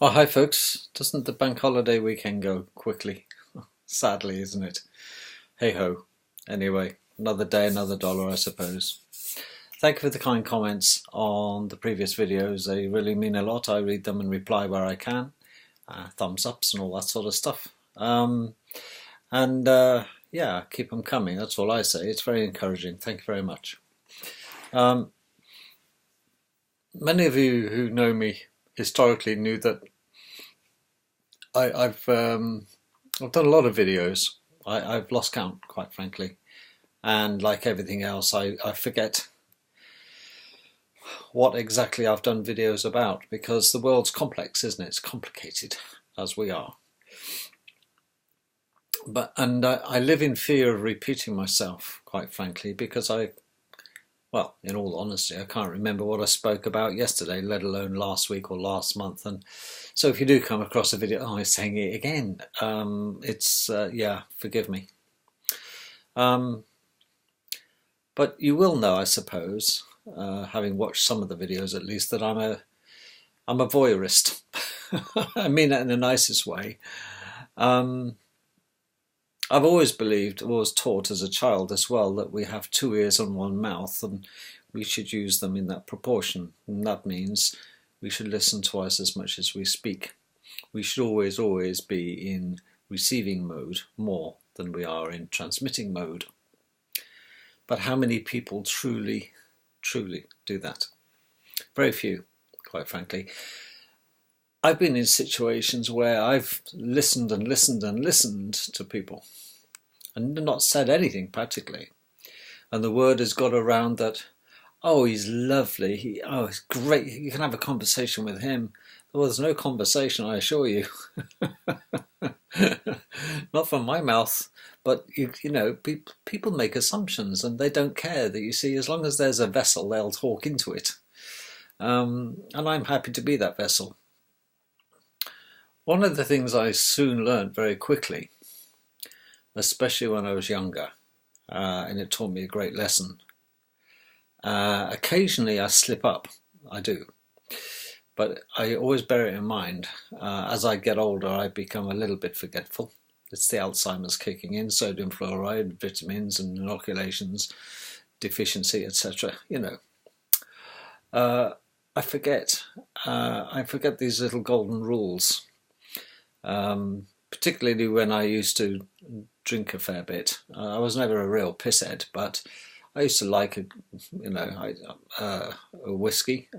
Oh, hi folks. Doesn't the bank holiday weekend go quickly? Sadly, isn't it? Hey ho. Anyway, another day, another dollar, I suppose. Thank you for the kind comments on the previous videos. They really mean a lot. I read them and reply where I can. Thumbs ups and all that sort of stuff. Yeah, keep them coming. That's all I say. It's very encouraging. Thank you very much. Um, Many of you who know me historically knew that I've done a lot of videos. I've lost count, quite frankly. And like everything else, I forget what exactly I've done videos about because the world's complex, isn't it? It's complicated, as we are. I live in fear of repeating myself, quite frankly, because well, in all honesty, I can't remember what I spoke about yesterday, let alone last week or last month. And so if you do come across a video, oh, I'm saying it again, yeah, forgive me. But you will know, I suppose, having watched some of the videos at least, that I'm a voyeurist. I mean that in the nicest way. Um, I've always believed, always taught as a child as well, that we have two ears and one mouth, and we should use them in that proportion. And that means we should listen twice as much as we speak. We should always be in receiving mode more than we are in transmitting mode. But how many people truly do that? Very few, quite frankly. I've been in situations where I've listened and listened and listened to people and not said anything practically. And the word has got around that, oh, he's lovely, oh, he's great, you can have a conversation with him. Well, there's no conversation, I assure you. Not from my mouth, but you know, people make assumptions and they don't care that, you see, as long as there's a vessel, they'll talk into it. And I'm happy to be that vessel. One of the things I soon learned very quickly, especially when I was younger, and it taught me a great lesson. Occasionally I slip up, I do, but I always bear it in mind. As I get older, I become a little bit forgetful. It's the Alzheimer's kicking in, sodium fluoride, vitamins and inoculations, deficiency, etc. You know, I forget. I forget these little golden rules, particularly when I used to drink a fair bit. I was never a real pisshead, but I used to like a whiskey.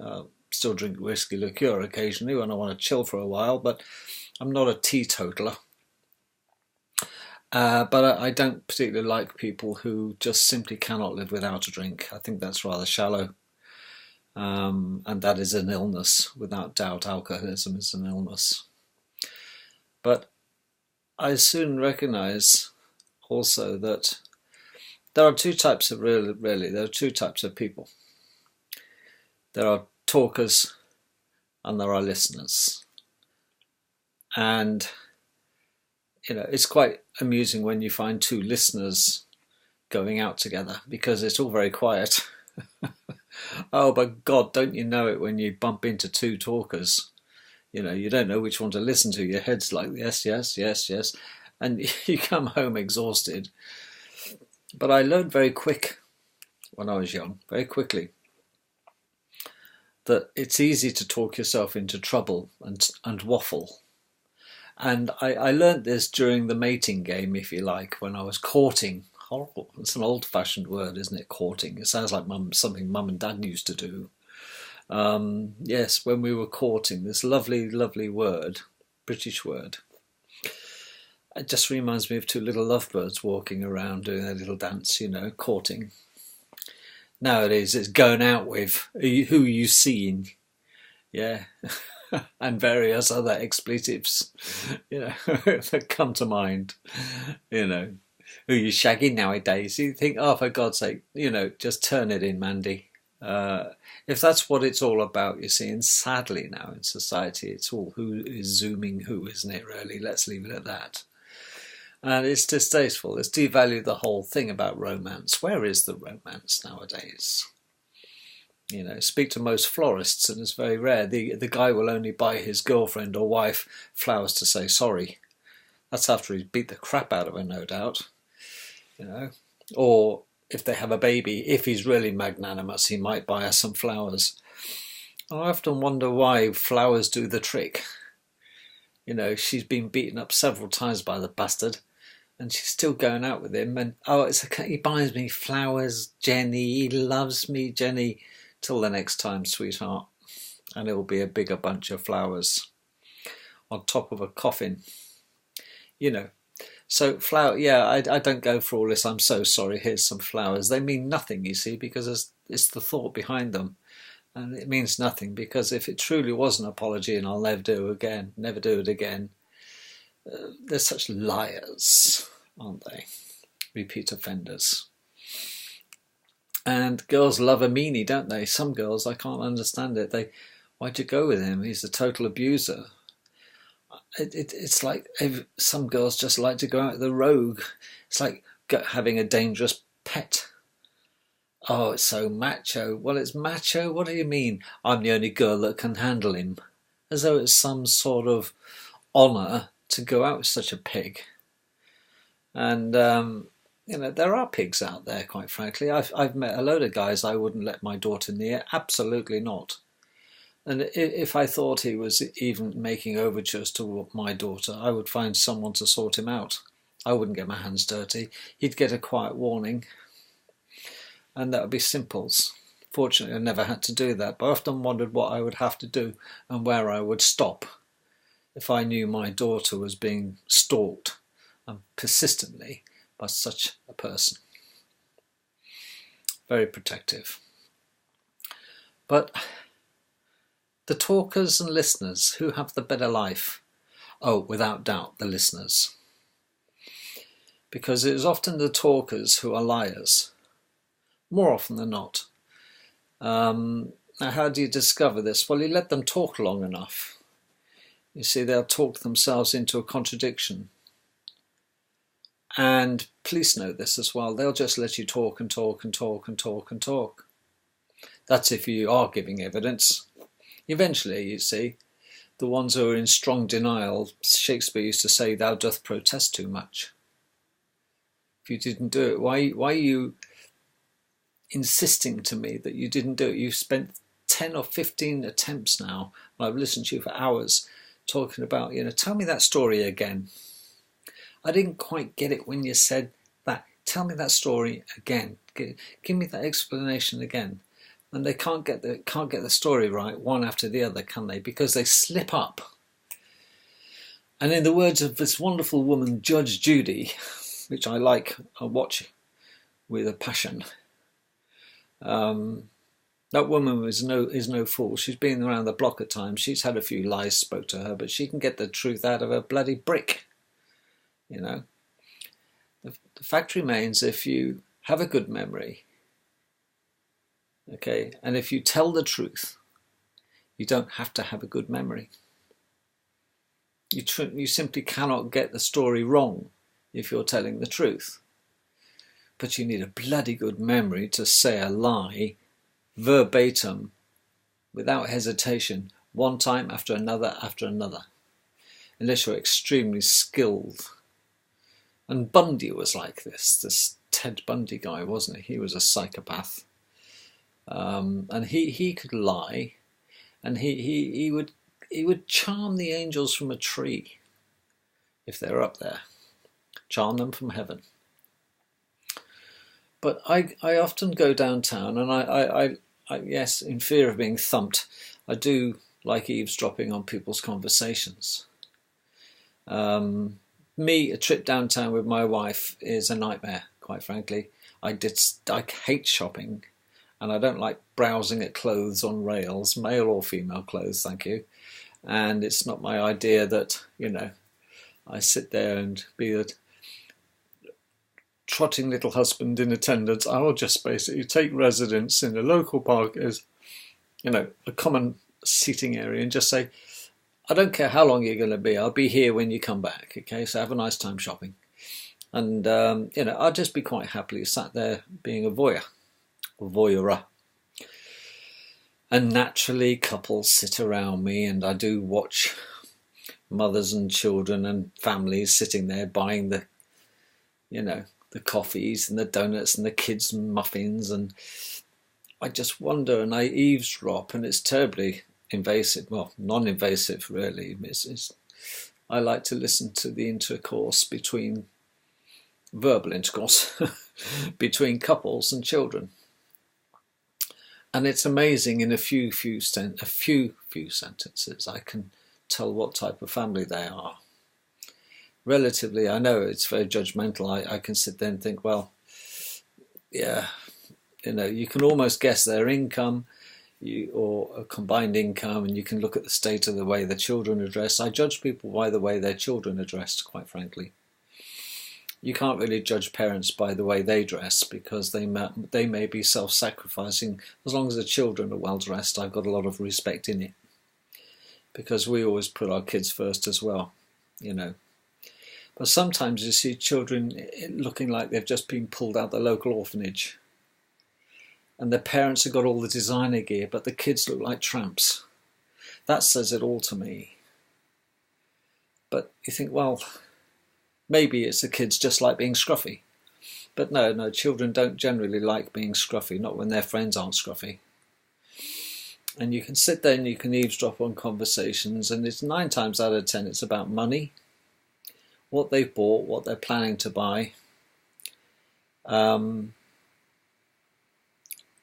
Still drink whiskey liqueur occasionally when I want to chill for a while, but I'm not a teetotaler. But I don't particularly like people who just simply cannot live without a drink. I think that's rather shallow. And that is an illness, without doubt. Alcoholism is an illness. But I soon recognize also that there are two types of there are two types of people. There are talkers and there are listeners. And you know, it's quite amusing when you find two listeners going out together because it's all very quiet. Oh, but God, don't you know it when you bump into two talkers? You know, you don't know which one to listen to. Your head's like, yes, yes, yes, yes. And you come home exhausted. But I learned very quick when I was young, very quickly, that it's easy to talk yourself into trouble and waffle. And I learned this during the mating game, if you like, when I was courting. Horrible. It's an old-fashioned word, isn't it, courting? It sounds like something mum and dad used to do. Yes, when we were courting, this lovely, lovely word, British word. It just reminds me of two little lovebirds walking around doing their little dance, you know, courting. Nowadays, it's going out with. Who are you seeing? Yeah. And various other expletives, you know, that come to mind, you know. Who are you shagging nowadays? You think, oh, for God's sake, you know, just turn it in, Mandy. If that's what it's all about, you see, and sadly now in society, it's all who is zooming who, isn't it, really? Let's leave it at that. And it's distasteful. It's devalued the whole thing about romance. Where is the romance nowadays? You know, speak to most florists, and it's very rare. The guy will only buy his girlfriend or wife flowers to say sorry. That's after he's beat the crap out of her, no doubt. You know, or if they have a baby, if he's really magnanimous, he might buy her some flowers. I often wonder why flowers do the trick. You know, she's been beaten up several times by the bastard, and she's still going out with him. And it's okay. He buys me flowers, Jenny. He loves me, Jenny. Till the next time, sweetheart. And it will be a bigger bunch of flowers on top of a coffin. You know. So yeah, I don't go for all this. I'm so sorry. Here's some flowers. They mean nothing, you see, because it's the thought behind them. And it means nothing, because if it truly was an apology and I'll never do it again, they're such liars, aren't they? Repeat offenders. And girls love a meanie, don't they? Some girls, I can't understand it. Why'd you go with him? He's a total abuser. It's like some girls just like to go out the rogue. It's like having a dangerous pet. Oh, it's so macho. Well, it's macho. What do you mean? I'm the only girl that can handle him. As though it's some sort of honour to go out with such a pig. And, you know, there are pigs out there, quite frankly. I've met a load of guys I wouldn't let my daughter near. Absolutely not. And if I thought he was even making overtures to my daughter, I would find someone to sort him out. I wouldn't get my hands dirty. He'd get a quiet warning. And that would be simples. Fortunately, I never had to do that, but I often wondered what I would have to do and where I would stop if I knew my daughter was being stalked persistently by such a person. Very protective. But the talkers and listeners, who have the better life? Oh, without doubt, the listeners. Because it is often the talkers who are liars. More often than not. Now, how do you discover this? Well, you let them talk long enough. You see, they'll talk themselves into a contradiction. And police know this as well. They'll just let you talk and talk and talk and talk and talk. That's if you are giving evidence. Eventually, you see, the ones who are in strong denial, Shakespeare used to say, thou doth protest too much. If you didn't do it, why are you insisting to me that you didn't do it? You've spent 10 or 15 attempts now, and I've listened to you for hours talking about, you know, tell me that story again. I didn't quite get it when you said that. Tell me that story again. Give me that explanation again. And they can't get the story right one after the other, can they? Because they slip up. And in the words of this wonderful woman, Judge Judy, which I watch with a passion, that woman is no fool. She's been around the block at times. She's had a few lies spoke to her, but she can get the truth out of a bloody brick. You know, the fact remains, if you have a good memory, okay, and if you tell the truth, you don't have to have a good memory. You simply cannot get the story wrong if you're telling the truth. But you need a bloody good memory to say a lie verbatim, without hesitation, one time after another, unless you're extremely skilled. And Bundy was like this Ted Bundy guy, wasn't he? He was a psychopath. And he could lie, and he would charm the angels from a tree if they're up there. Charm them from heaven. But I often go downtown, and I yes, in fear of being thumped, I do like eavesdropping on people's conversations. A trip downtown with my wife is a nightmare, quite frankly. I hate shopping, and I don't like browsing at clothes on rails, male or female clothes, thank you. And it's not my idea that, you know, I sit there and be a trotting little husband in attendance. I will just basically take residence in a local park as, you know, a common seating area, and just say, I don't care how long you're going to be, I'll be here when you come back, okay? So have a nice time shopping. And, you know, I'll just be quite happily sat there being a voyeur, or voyeurer. And naturally, couples sit around me, and I do watch mothers and children and families sitting there buying the coffees and the donuts and the kids' muffins, and I just wonder, and I eavesdrop, and it's terribly invasive. Well, non-invasive, really. I like to listen to the intercourse verbal intercourse between couples and children. And it's amazing, in a few sentences, I can tell what type of family they are. Relatively, I know it's very judgmental. I can sit there and think, well, yeah, you can almost guess their income, or a combined income, and you can look at the state of the way the children are dressed. I judge people by the way their children are dressed, quite frankly. You can't really judge parents by the way they dress, because they may be self-sacrificing. As long as the children are well dressed, I've got a lot of respect in it, because we always put our kids first as well, But sometimes you see children looking like they've just been pulled out the local orphanage, and the parents have got all the designer gear, but the kids look like tramps. That says it all to me. But you think, well, maybe it's the kids just like being scruffy. But no, children don't generally like being scruffy, not when their friends aren't scruffy. And you can sit there and you can eavesdrop on conversations, and it's 9 times out of 10 it's about money, what they've bought, what they're planning to buy.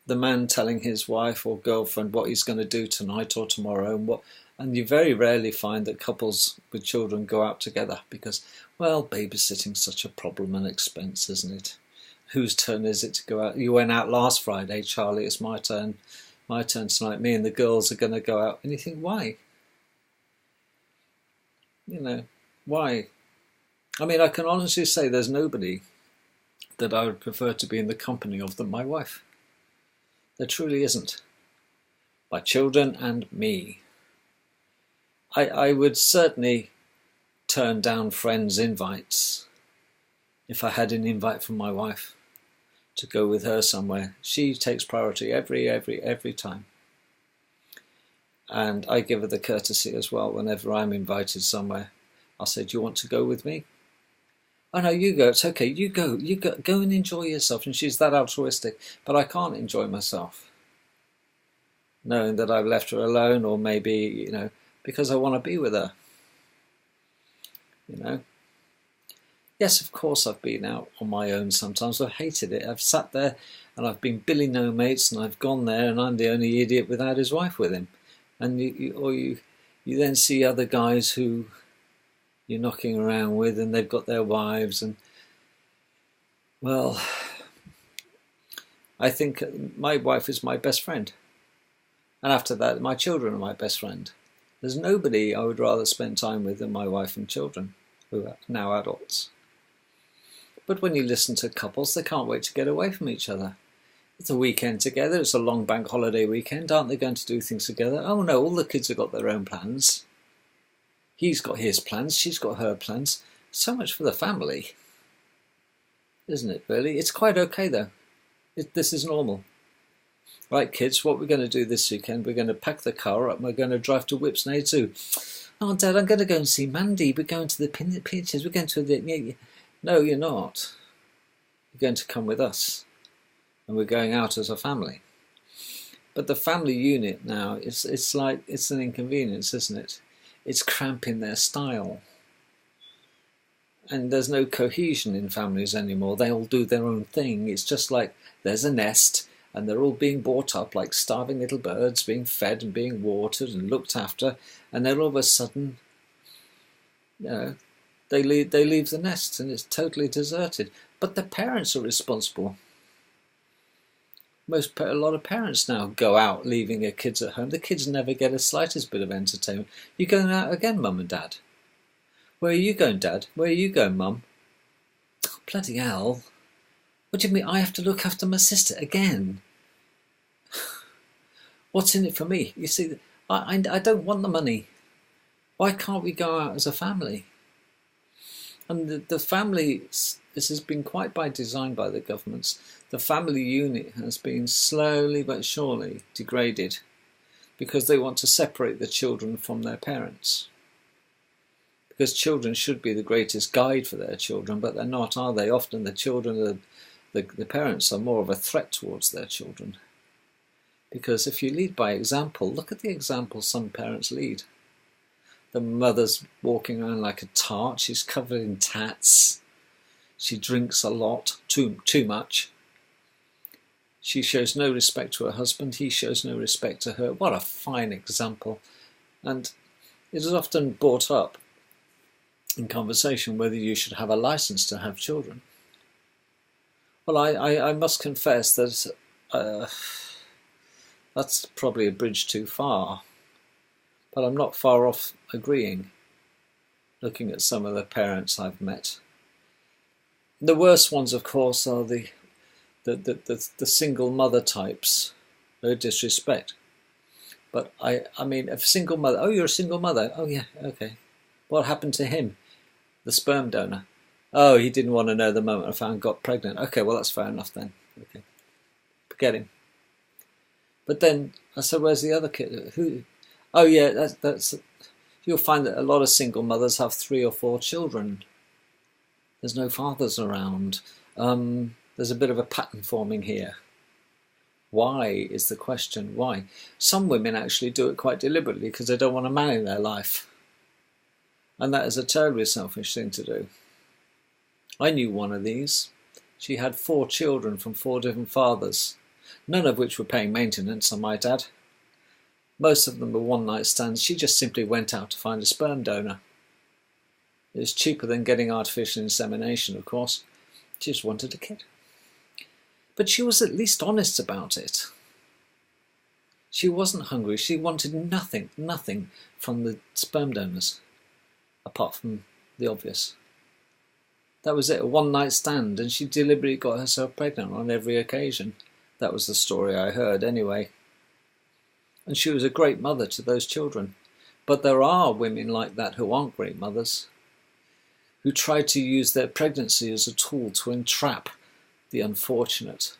The man telling his wife or girlfriend what he's going to do tonight or tomorrow, and you very rarely find that couples with children go out together, because, well, babysitting's such a problem and expense, isn't it? Whose turn is it to go out? You went out last Friday, Charlie, it's my turn. My turn tonight. Me and the girls are going to go out. And you think, why? Why? I mean, I can honestly say there's nobody that I would prefer to be in the company of than my wife. There truly isn't. My children and me. I would certainly turn down friends' invites if I had an invite from my wife to go with her somewhere. She takes priority every time. And I give her the courtesy as well whenever I'm invited somewhere. I'll say, do you want to go with me? Oh no, you go, it's okay, you go and enjoy yourself. And she's that altruistic, but I can't enjoy myself knowing that I've left her alone, or maybe, because I want to be with her. Yes, of course I've been out on my own sometimes. I've hated it. I've sat there and I've been Billy No Mates, and I've gone there and I'm the only idiot without his wife with him. And you then see other guys who you're knocking around with, and they've got their wives, and, well, I think my wife is my best friend. And after that, my children are my best friend. There's nobody I would rather spend time with than my wife and children, who are now adults. But when you listen to couples, they can't wait to get away from each other. It's a weekend together, it's a long bank holiday weekend, aren't they going to do things together? Oh no, all the kids have got their own plans. He's got his plans, she's got her plans. So much for the family, isn't it, really? It's quite okay, though. This is normal. Right, kids, what we're going to do this weekend, we're going to pack the car up and we're going to drive to Whipsnade Zoo. Oh, Dad, I'm going to go and see Mandy. We're going to the pictures. We're going to the... No, you're not. You're going to come with us. And we're going out as a family. But the family unit now, it's like, it's an inconvenience, isn't it? It's cramping their style. And there's no cohesion in families anymore. They all do their own thing. It's just like there's a nest, and they're all being brought up like starving little birds, being fed and being watered and looked after, and then all of a sudden, they leave the nest and it's totally deserted. But the parents are responsible. A lot of parents now go out leaving their kids at home. The kids never get a slightest bit of entertainment. You're going out again, Mum and Dad? Where are you going, Dad? Where are you going, Mum? Oh, bloody hell. What do you mean I have to look after my sister again? What's in it for me? You see, I don't want the money. Why can't we go out as a family? And the family, this has been quite by design by the governments, the family unit has been slowly but surely degraded because they want to separate the children from their parents. Because children should be the greatest guide for their children, but they're not, are they? Often the children, the parents are more of a threat towards their children. Because if you lead by example, look at the example some parents lead. The mother's walking around like a tart, she's covered in tats, she drinks a lot, too much. She shows no respect to her husband, he shows no respect to her. What a fine example. And it is often brought up in conversation whether you should have a license to have children. Well, I must confess that that's probably a bridge too far. But I'm not far off agreeing, looking at some of the parents I've met. The worst ones, of course, are the single mother types. No disrespect. But I mean, a single mother, oh, you're a single mother? Oh, yeah, okay. What happened to him? The sperm donor. Oh, he didn't want to know the moment I found got pregnant. Okay, well, that's fair enough then. Okay, forget him. But then I said, where's the other kid? Who? Oh, yeah, that's. You'll find that a lot of single mothers have 3 or 4 children. There's no fathers around. There's a bit of a pattern forming here. Why is the question? Why? Some women actually do it quite deliberately because they don't want a man in their life. And that is a terribly selfish thing to do. I knew one of these. She had 4 children from 4 different fathers, none of which were paying maintenance, I might add. Most of them were one-night stands. She just simply went out to find a sperm donor. It was cheaper than getting artificial insemination, of course. She just wanted a kid. But she was at least honest about it. She wasn't hungry. She wanted nothing from the sperm donors, apart from the obvious. That was it, a one-night stand, and she deliberately got herself pregnant on every occasion. That was the story I heard, anyway. And she was a great mother to those children. But there are women like that who aren't great mothers, who try to use their pregnancy as a tool to entrap the unfortunate.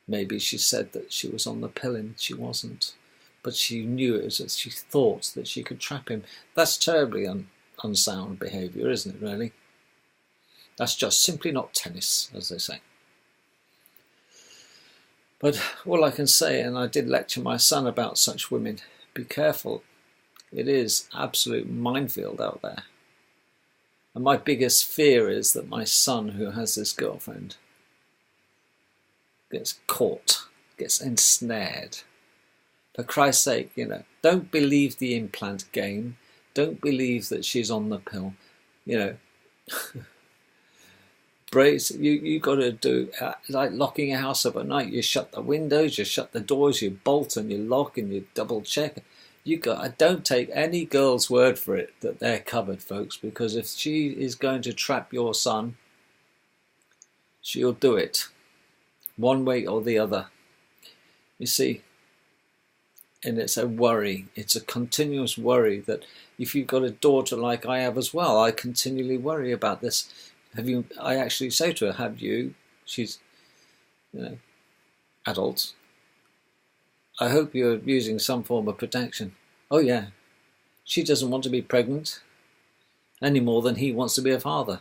Maybe she said that she was on the pill and she wasn't. But she knew it, as she thought that she could trap him. That's terribly unsound behaviour, isn't it, really? That's just simply not tennis, as they say. But all I can say, and I did lecture my son about such women, be careful. It is absolute minefield out there. And my biggest fear is that my son, who has this girlfriend, gets caught, gets ensnared. For Christ's sake, don't believe the implant game. Don't believe that she's on the pill. Brace, you got to do like locking a house up at night. You shut the windows, you shut the doors, you bolt and you lock and you double check. Don't take any girl's word for it that they're covered, folks, because if she is going to trap your son, she'll do it one way or the other. You see, and it's a worry. It's a continuous worry that if you've got a daughter like I have as well, I continually worry about this. I actually say to her, she's, adult. I hope you're using some form of protection. Oh yeah, she doesn't want to be pregnant any more than he wants to be a father.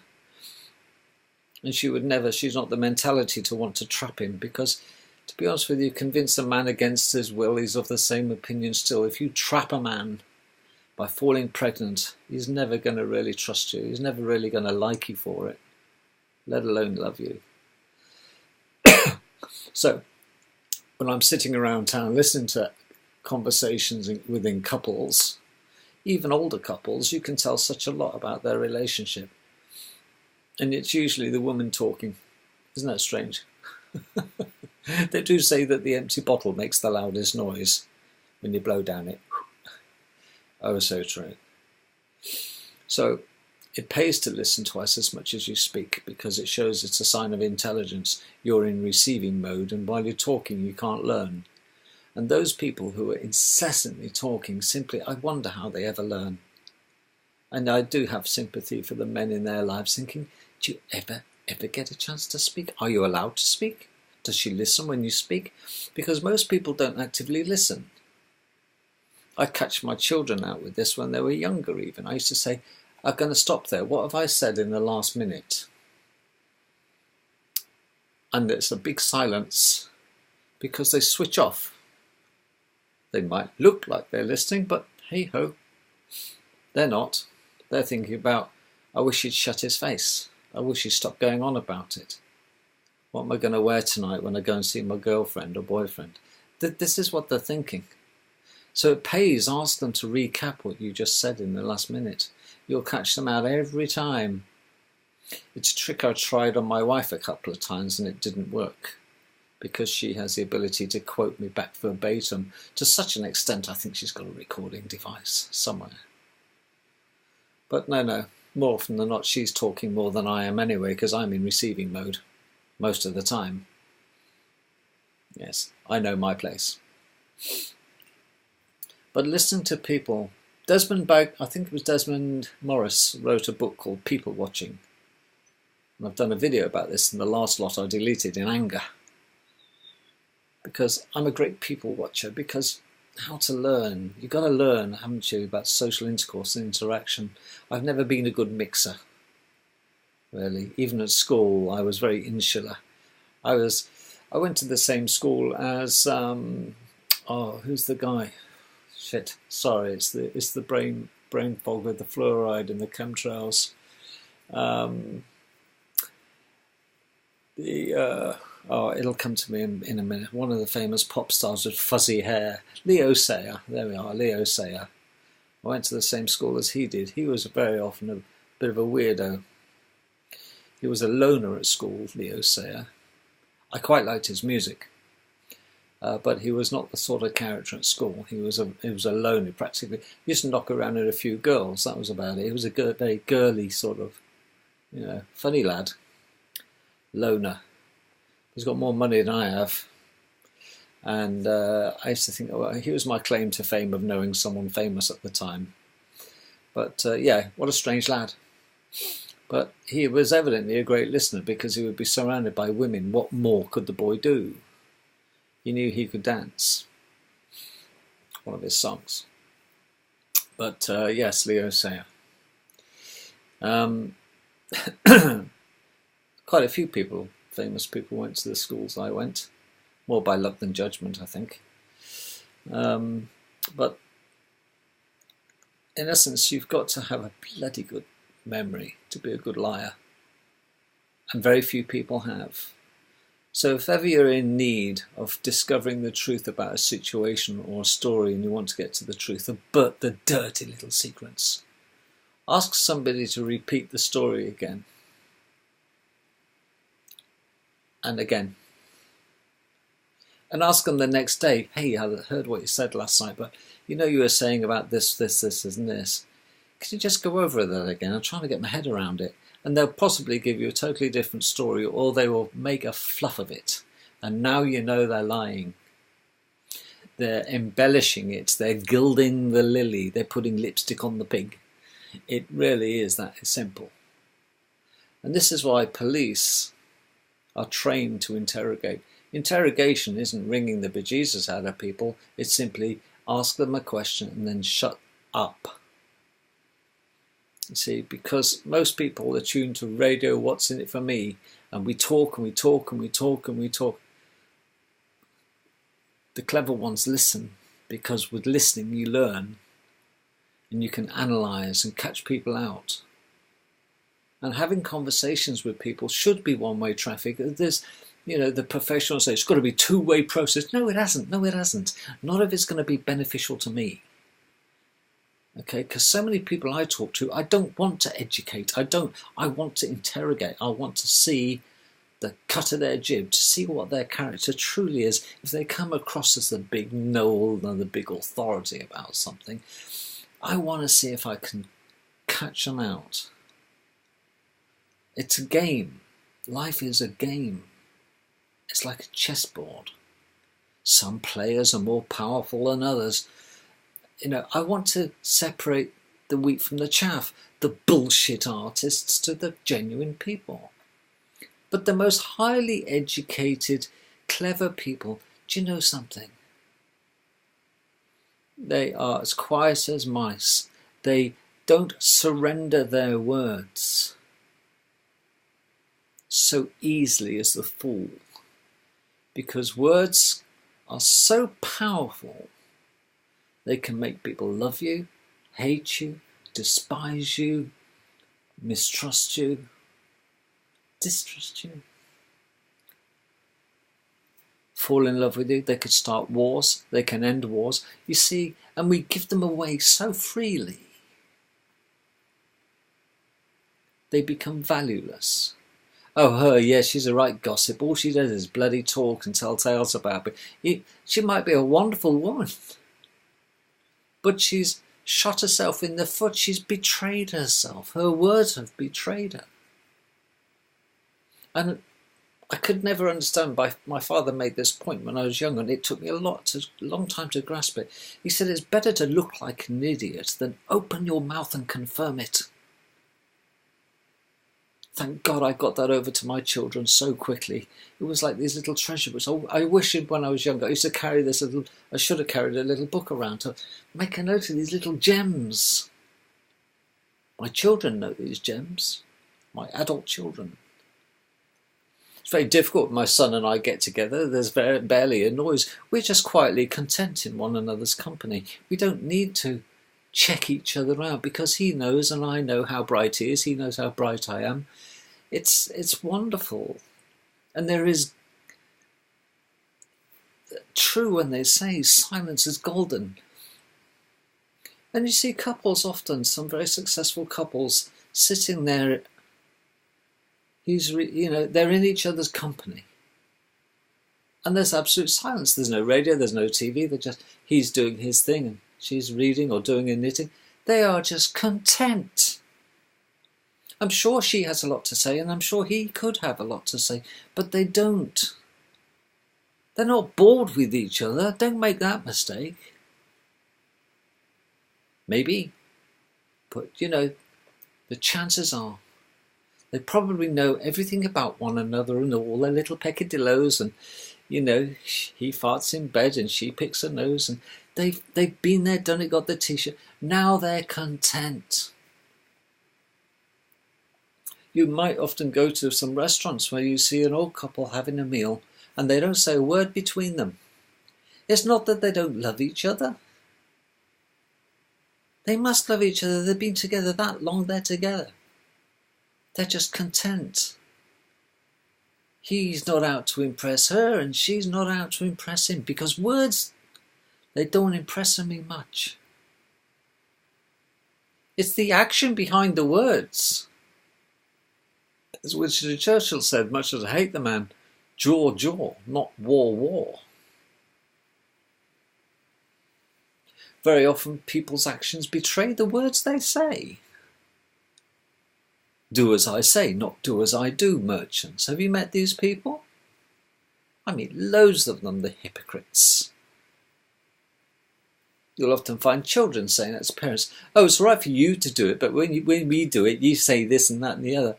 And she's not the mentality to want to trap him, because to be honest with you, convince a man against his will, he's of the same opinion still. If you trap a man by falling pregnant, he's never going to really trust you. He's never really going to like you for it, let alone love you. So, when I'm sitting around town listening to conversations within couples, even older couples, you can tell such a lot about their relationship. And it's usually the woman talking. Isn't that strange? They do say that the empty bottle makes the loudest noise when you blow down it. Oh, so true. So it pays to listen twice as much as you speak, because it shows it's a sign of intelligence. You're in receiving mode, and while you're talking, you can't learn. And those people who are incessantly talking, simply, I wonder how they ever learn. And I do have sympathy for the men in their lives thinking, do you ever get a chance to speak? Are you allowed to speak? Does she listen when you speak? Because most people don't actively listen. I catch my children out with this when they were younger even. I used to say, I'm going to stop there. What have I said in the last minute? And it's a big silence because they switch off. They might look like they're listening, but hey-ho, they're not. They're thinking about, I wish he'd shut his face. I wish he'd stop going on about it. What am I going to wear tonight when I go and see my girlfriend or boyfriend? This is what they're thinking. So it pays, ask them to recap what you just said in the last minute. You'll catch them out every time. It's a trick I tried on my wife a couple of times and it didn't work, because she has the ability to quote me back verbatim to such an extent I think she's got a recording device somewhere. But no, more often than not she's talking more than I am anyway, because I'm in receiving mode most of the time. Yes, I know my place. But listening to people, I think it was Desmond Morris wrote a book called People Watching. And I've done a video about this, and the last lot I deleted in anger. Because I'm a great people watcher, because how to learn. You've got to learn, haven't you, about social intercourse and interaction. I've never been a good mixer, really. Even at school, I was very insular. I went to the same school as, who's the guy? Shit, sorry, it's the brain fog with the fluoride and the chemtrails. It'll come to me in a minute. One of the famous pop stars with fuzzy hair, Leo Sayer. There we are, Leo Sayer. I went to the same school as he did. He was very often a bit of a weirdo. He was a loner at school, Leo Sayer. I quite liked his music. But he was not the sort of character at school. He was a loner, practically. He used to knock around at a few girls. That was about it. He was a very girly sort of, funny lad. Loner. He's got more money than I have. And I used to think, well, he was my claim to fame of knowing someone famous at the time. But what a strange lad. But he was evidently a great listener, because he would be surrounded by women. What more could the boy do? He knew he could dance. One of his songs. But yes, Leo Sayer. Quite a few people, famous people, went to the schools I went. More by luck than judgment, I think. But in essence, you've got to have a bloody good memory to be a good liar. And very few people have. So if ever you're in need of discovering the truth about a situation or a story, and you want to get to the truth, but the dirty little secrets, ask somebody to repeat the story again. And again. And ask them the next day, hey, I heard what you said last night, but you were saying about this, and this. Could you just go over that again? I'm trying to get my head around it. And they'll possibly give you a totally different story, or they will make a fluff of it. And now you know they're lying. They're embellishing it. They're gilding the lily. They're putting lipstick on the pig. It really is that simple. And this is why police are trained to interrogate. Interrogation isn't wringing the bejesus out of people. It's simply ask them a question and then shut up. You see, because most people are tuned to radio, what's in it for me, and we talk and we talk and we talk and we talk. The clever ones listen, because with listening you learn and you can analyse and catch people out. And having conversations with people should be one-way traffic. There's, the professionals say it's got to be two-way process. No, it hasn't. No, it hasn't. Not if it's going to be beneficial to me. Okay, because so many people I talk to, I don't want to educate. I want to interrogate. I want to see the cut of their jib, to see what their character truly is. If they come across as the big know and the big authority about something, I want to see if I can catch them out. It's a game. Life is a game. It's like a chessboard. Some players are more powerful than others. I want to separate the wheat from the chaff, the bullshit artists to the genuine people. But the most highly educated, clever people, do you know something? They are as quiet as mice. They don't surrender their words so easily as the fool, because words are so powerful. They can make people love you, hate you, despise you, mistrust you, distrust you, fall in love with you. They could start wars. They can end wars. You see, and we give them away so freely. They become valueless. Oh, her, yeah, she's a right gossip. All she does is bloody talk and tell tales about me. She might be a wonderful woman, but she's shot herself in the foot. She's betrayed herself. Her words have betrayed her. And I could never understand. My father made this point when I was young, and it took me a long time to grasp it. He said, it's better to look like an idiot than open your mouth and confirm it. Thank God I got that over to my children so quickly. It was like these little treasures. I wish when I was younger, I used to carry I should have carried a little book around to make a note of these little gems. My children know these gems, my adult children. It's very difficult. My son and I get together. There's barely a noise. We're just quietly content in one another's company. We don't need to check each other out, because he knows and I know how bright he is. He knows how bright I am. It's wonderful. And there is true when they say silence is golden. And you see couples often, some very successful couples, sitting there. They're in each other's company, and there's absolute silence. There's no radio, there's no TV. He's doing his thing and she's reading or doing her knitting. They are just content. I'm sure she has a lot to say, and I'm sure he could have a lot to say, but they don't. They're not bored with each other. Don't make that mistake. Maybe, but the chances are they probably know everything about one another and all their little peccadillos, and he farts in bed and she picks her nose, and they've been there, done it, got the t-shirt. Now they're content. You might often go to some restaurants where you see an old couple having a meal and they don't say a word between them. It's not that they don't love each other. They must love each other. They've been together that long, they're together. They're just content. He's not out to impress her and she's not out to impress him, because words, they don't impress me much. It's the action behind the words. As Winston Churchill said, much as I hate the man, jaw, jaw, not war, war. Very often people's actions betray the words they say. Do as I say, not do as I do, merchants. Have you met these people? I meet loads of them, the hypocrites. You'll often find children saying that to parents, oh, it's all right for you to do it, but when we do it, you say this and that and the other.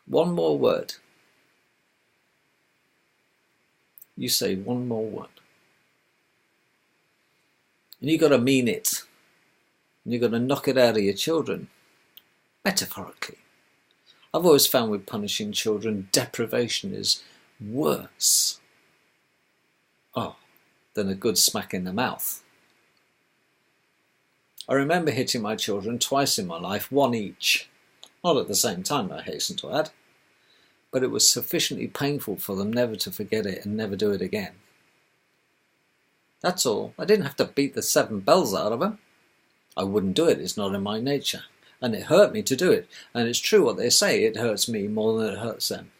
One more word. You say one more word. And you've got to mean it. And you've got to knock it out of your children. Metaphorically. I've always found with punishing children, deprivation is worse than a good smack in the mouth. I remember hitting my children twice in my life, one each. Not at the same time, I hasten to add, but it was sufficiently painful for them never to forget it and never do it again. That's all. I didn't have to beat the 7 bells out of them. I wouldn't do it, it's not in my nature. And it hurt me to do it. And it's true what they say, it hurts me more than it hurts them.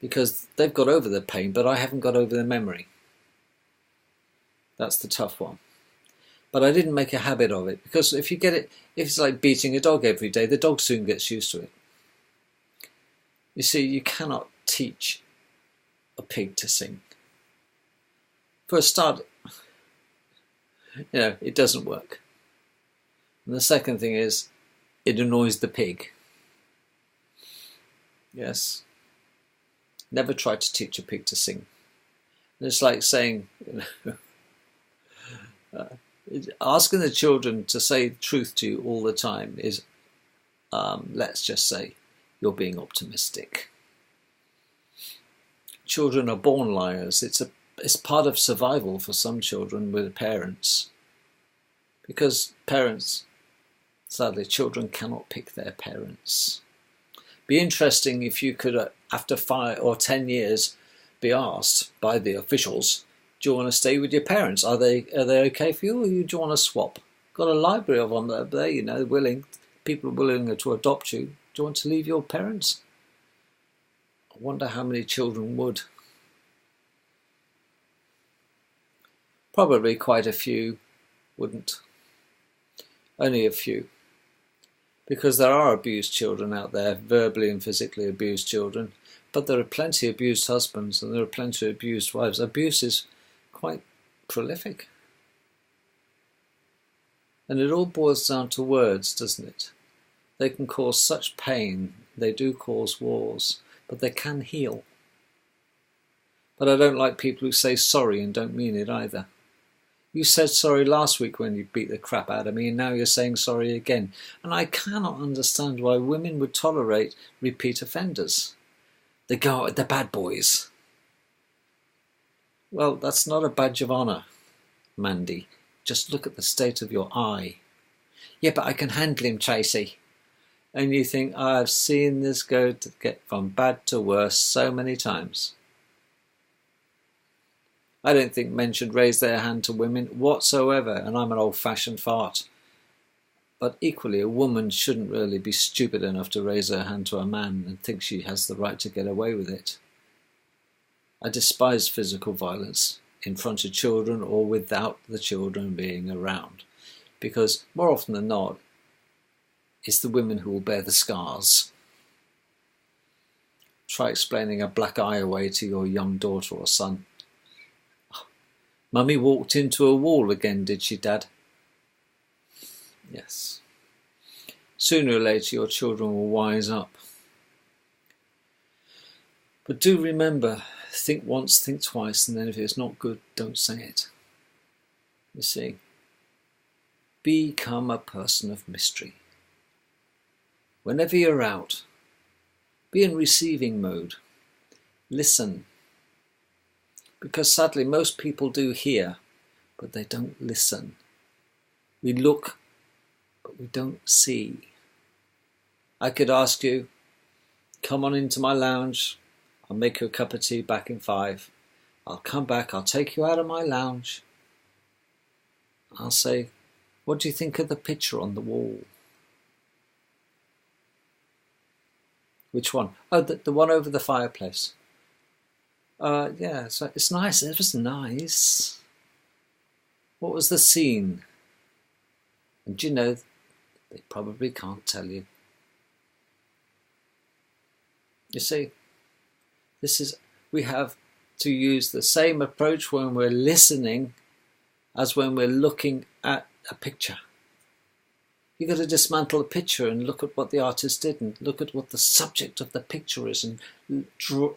Because they've got over the pain, but I haven't got over the memory. That's the tough one. But I didn't make a habit of it, because if you get it, if it's like beating a dog every day, the dog soon gets used to it. You see, you cannot teach a pig to sing. For a start, it doesn't work. And the second thing is, it annoys the pig. Yes. Never try to teach a pig to sing. It's like saying, asking the children to say the truth to you all the time is, let's just say, you're being optimistic. Children are born liars. It's part of survival for some children with parents, because parents, sadly, children cannot pick their parents. Be interesting if you could, after 5 or 10 years, be asked by the officials, do you want to stay with your parents? Are they okay for you, or do you want to swap? Got a library of them there, you know, people are willing to adopt you. Do you want to leave your parents? I wonder how many children would. Probably quite a few wouldn't. Only a few. Because there are abused children out there, verbally and physically abused children, but there are plenty of abused husbands and there are plenty of abused wives. Abuse is quite prolific. And it all boils down to words, doesn't it? They can cause such pain, they do cause wars, but they can heal. But I don't like people who say sorry and don't mean it either. You said sorry last week when you beat the crap out of me, and now you're saying sorry again. And I cannot understand why women would tolerate repeat offenders. They go out, the bad boys. Well, that's not a badge of honour, Mandy. Just look at the state of your eye. Yeah, but I can handle him, Tracy. And you think, I've seen this go to get from bad to worse so many times. I don't think men should raise their hand to women whatsoever, and I'm an old-fashioned fart. But equally, a woman shouldn't really be stupid enough to raise her hand to a man and think she has the right to get away with it. I despise physical violence in front of children or without the children being around, because more often than not, it's the women who will bear the scars. Try explaining a black eye away to your young daughter or son. Mummy walked into a wall again, did she, Dad? Yes. Sooner or later your children will wise up. But do remember, think once, think twice, and then if it's not good, don't say it. You see, become a person of mystery. Whenever you're out, be in receiving mode. Listen. Because sadly, most people do hear, but they don't listen. We look, but we don't see. I could ask you, come on into my lounge. I'll make you a cup of tea back in 5. I'll come back, I'll take you out of my lounge. I'll say, what do you think of the picture on the wall? Which one? Oh, the one over the fireplace. Yeah, so it's nice. It was nice. What was the scene? And do you know, they probably can't tell you. You see, we have to use the same approach when we're listening as when we're looking at a picture. You've got to dismantle a picture and look at what the artist did and look at what the subject of the picture is and draw,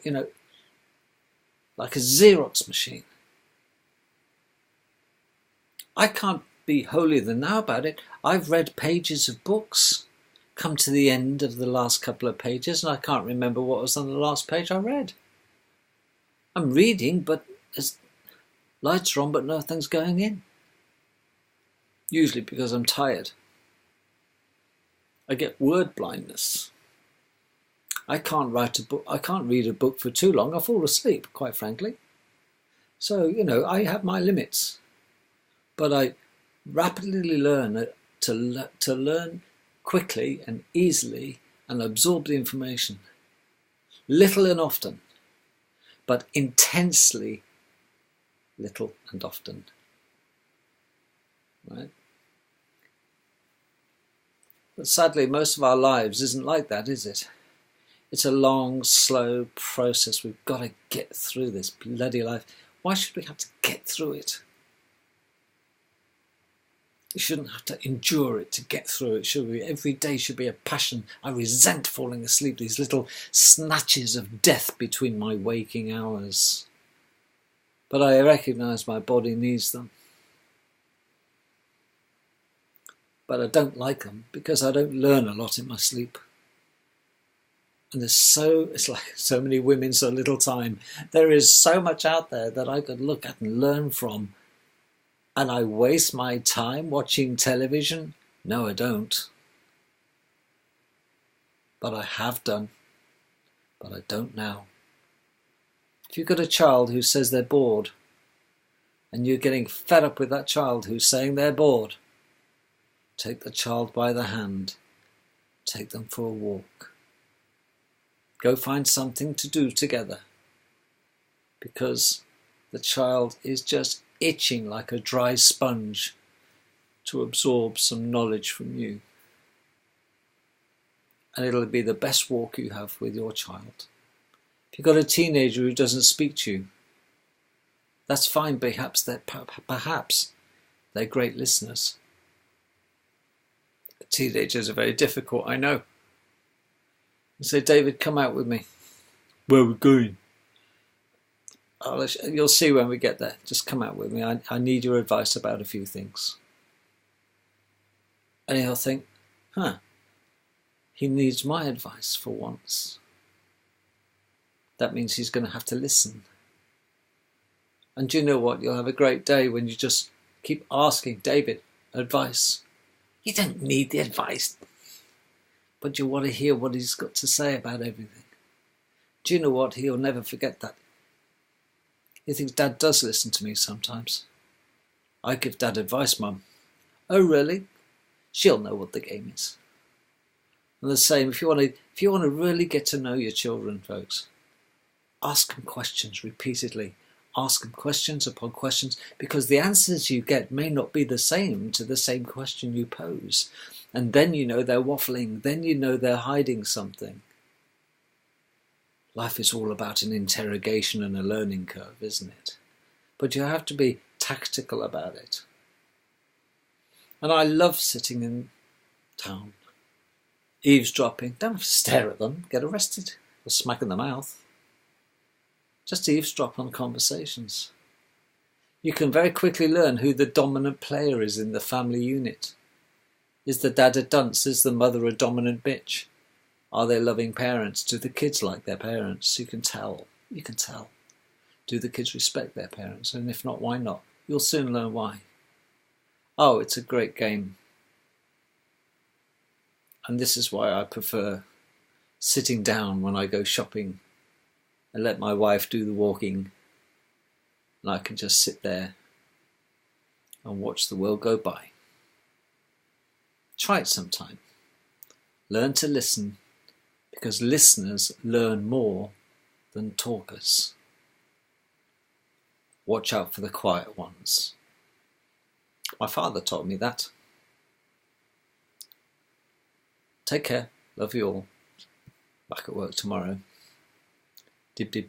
like a Xerox machine. I can't be holier than thou about it. I've read pages of books, come to the end of the last couple of pages, and I can't remember what was on the last page I read. I'm reading, but there's lights are on, but nothing's going in. Usually because I'm tired. I get word blindness. I can't write a book. I can't read a book for too long. I fall asleep, quite frankly. So, I have my limits. But I rapidly learn to learn quickly and easily and absorb the information. Little and often, but intensely little and often. Right? But sadly, most of our lives isn't like that, is it? It's a long, slow process. We've got to get through this bloody life. Why should we have to get through it? We shouldn't have to endure it to get through it, should we? Every day should be a passion. I resent falling asleep, these little snatches of death between my waking hours. but I recognise my body needs them. But I don't like them because I don't learn a lot in my sleep. And it's like so many women, so little time. There is so much out there that I could look at and learn from. And I waste my time watching television? No, I don't. But I have done. But I don't now. If you've got a child who says they're bored, and you're getting fed up with that child who's saying they're bored, take the child by the hand. Take them for a walk. Go find something to do together. Because the child is just itching like a dry sponge to absorb some knowledge from you. And it'll be the best walk you have with your child. If you've got a teenager who doesn't speak to you, that's fine. Perhaps they're great listeners. Teenagers are very difficult, I know. You say, David, come out with me. Where are we going? You'll see when we get there. Just come out with me. I need your advice about a few things. And he'll think, he needs my advice for once. That means he's going to have to listen. And do you know what? You'll have a great day when you just keep asking David advice. You don't need the advice, but you want to hear what he's got to say about everything. Do you know what? He'll never forget that. He thinks Dad does listen to me sometimes. I give Dad advice, Mum. Oh, really? She'll know what the game is. And the same, if you want to really get to know your children, folks, ask them questions repeatedly. Ask them questions upon questions, because the answers you get may not be the same to the same question you pose. And then you know they're waffling. Then you know they're hiding something. Life is all about an interrogation and a learning curve, isn't it? But you have to be tactical about it. And I love sitting in town, eavesdropping. Don't have to stare at them, get arrested, or smack in the mouth. Just eavesdrop on conversations. You can very quickly learn who the dominant player is in the family unit. Is the dad a dunce? Is the mother a dominant bitch? Are they loving parents? Do the kids like their parents? You can tell. You can tell. Do the kids respect their parents? And if not, why not? You'll soon learn why. Oh, it's a great game. And this is why I prefer sitting down when I go shopping and let my wife do the walking, and I can just sit there and watch the world go by. Try it sometime. Learn to listen, because listeners learn more than talkers. Watch out for the quiet ones. My father taught me that. Take care. Love you all. Back at work tomorrow. Dib dib.